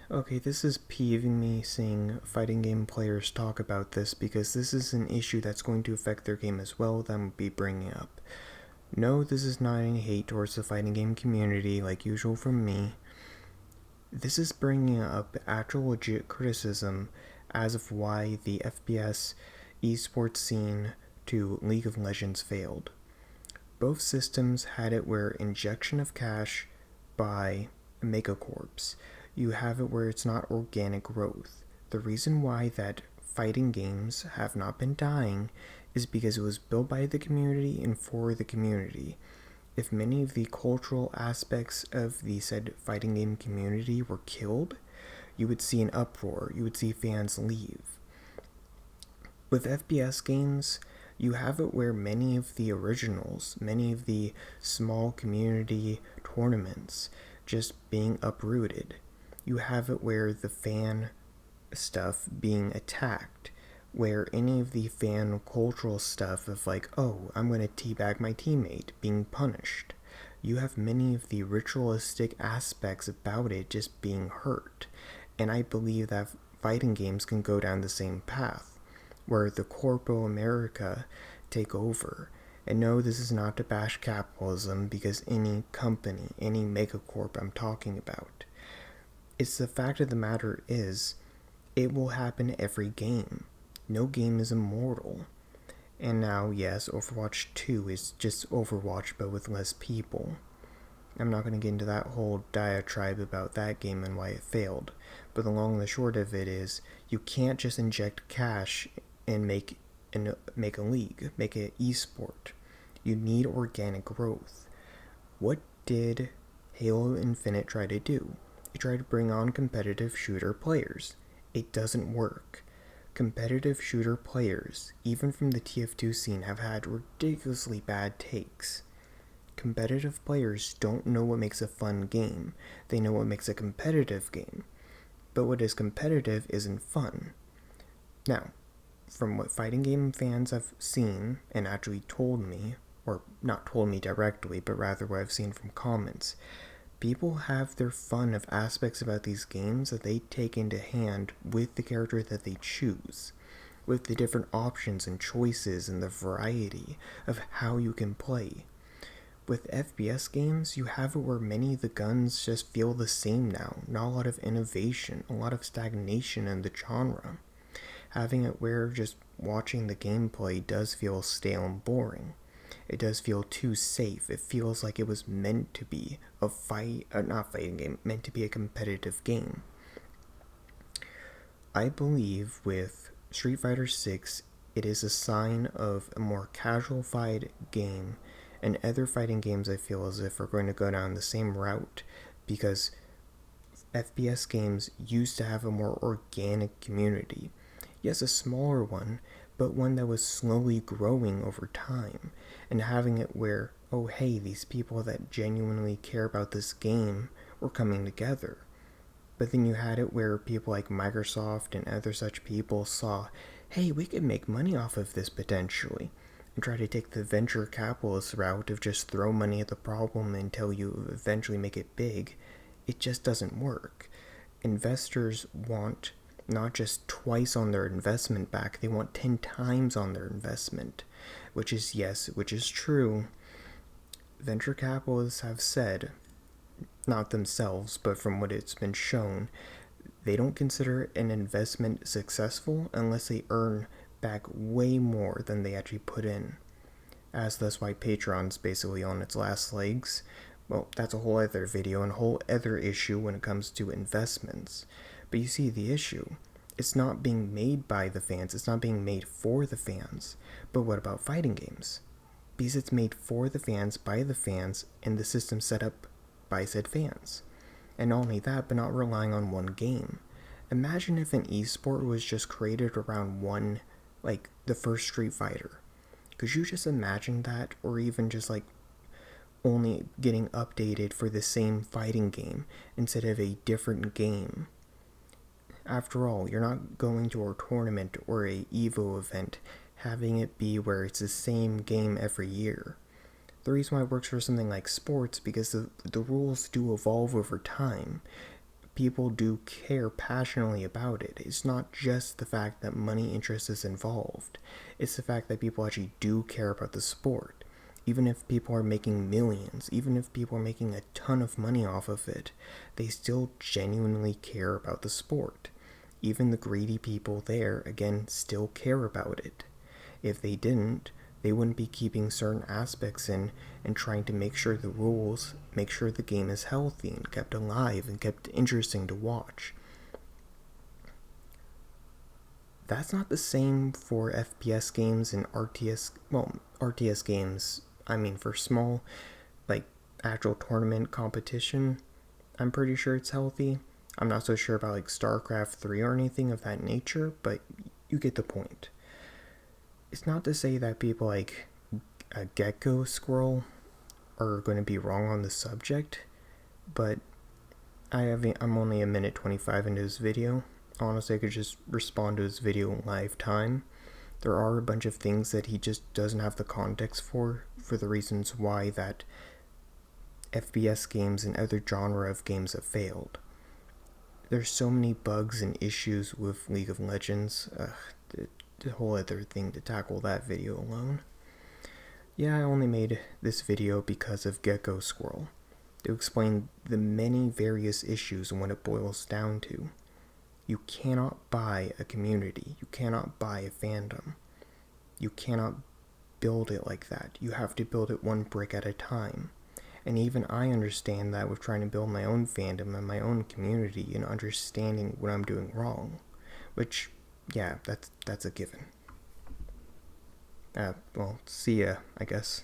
Okay, this is peeving me seeing fighting game players talk about this because this is an issue that's going to affect their game as well that I'm be bringing up. No, this is not any hate towards the fighting game community like usual from me. This is bringing up actual legit criticism as of why the FPS esports scene to League of Legends failed. Both systems had it where injection of cash by megacorps. You have it where it's not organic growth. The reason why that fighting games have not been dying is because it was built by the community and for the community. If many of the cultural aspects of the said fighting game community were killed, you would see an uproar, you would see fans leave. With FPS games, you have it where many of the originals, many of the small community tournaments just being uprooted. You have it where the fan stuff being attacked, where any of the fan cultural stuff of like, oh, I'm going to teabag my teammate being punished. You have many of the ritualistic aspects about it just being hurt. And I believe that fighting games can go down the same path, where the corpo America take over. And no, this is not to bash capitalism because any company, any megacorp I'm talking about. It's the fact of the matter is, it will happen every game. No game is immortal. And now, yes, Overwatch 2 is just Overwatch but with less people. I'm not going to get into that whole diatribe about that game and why it failed. But the long and the short of it is, you can't just inject cash and make a league, make an esport. You need organic growth. What did Halo Infinite try to do? It tried to bring on competitive shooter players. It doesn't work. Competitive shooter players, even from the TF2 scene, have had ridiculously bad takes. Competitive players don't know what makes a fun game. They know what makes a competitive game. But what is competitive isn't fun. Now, from what fighting game fans have seen and actually told me, or not told me directly, but rather what I've seen from comments, people have their fun of aspects about these games that they take into hand with the character that they choose, with the different options and choices and the variety of how you can play. With FPS games, you have it where many of the guns just feel the same now, not a lot of innovation, a lot of stagnation in the genre. Having it where just watching the gameplay does feel stale and boring. It does feel too safe. It feels like it was meant to be a not fighting game, meant to be a competitive game. I believe with Street Fighter 6, it is a sign of a more casual-fied game, and other fighting games I feel as if are going to go down the same route because FPS games used to have a more organic community. Yes, a smaller one, but one that was slowly growing over time, and having it where, oh hey, these people that genuinely care about this game were coming together. But then you had it where people like Microsoft and other such people saw, hey, we could make money off of this potentially, and try to take the venture capitalist route of just throw money at the problem until you eventually make it big. It just doesn't work. Investors want not just twice on their investment back, they want 10 times on their investment. Which is true. Venture capitalists have said, not themselves, but from what it's been shown, they don't consider an investment successful unless they earn back way more than they actually put in. As that's why Patreon's basically on its last legs. Well, that's a whole other video and a whole other issue when it comes to investments. But you see the issue. It's not being made by the fans, it's not being made for the fans. But what about fighting games? Because it's made for the fans, by the fans, and the system set up by said fans. And not only that, but not relying on one game. Imagine if an esport was just created around one, like the first Street Fighter. Could you just imagine that? Or even just like only getting updated for the same fighting game instead of a different game. After all, you're not going to a tournament or a EVO event having it be where it's the same game every year. The reason why it works for something like sports because the rules do evolve over time. people do care passionately about it. It's not just the fact that money interest is involved. It's the fact that people actually do care about the sport. Even if people are making millions, even if people are making a ton of money off of it, they still genuinely care about the sport. Even the greedy people there, again, still care about it. If they didn't, they wouldn't be keeping certain aspects in and trying to make sure the rules, make sure the game is healthy and kept alive and kept interesting to watch. That's not the same for FPS games and RTS games, I mean for small, like actual tournament competition, I'm pretty sure it's healthy. I'm not so sure about like StarCraft 3 or anything of that nature, but you get the point. It's not to say that people like a gecko squirrel are going to be wrong on the subject, but I'm only a minute 25 into this video. Honestly, I could just respond to his video in live time. There are a bunch of things that he just doesn't have the context for the reasons why that FPS games and other genre of games have failed. There's so many bugs and issues with League of Legends. The whole other thing to tackle that video alone. Yeah, I only made this video because of Gecko Squirrel, to explain the many various issues and what it boils down to. You cannot buy a community. You cannot buy a fandom. You cannot build it like that. You have to build it one brick at a time. And even I understand that with trying to build my own fandom and my own community and understanding what I'm doing wrong. Which, yeah, that's a given. Well, see ya, I guess.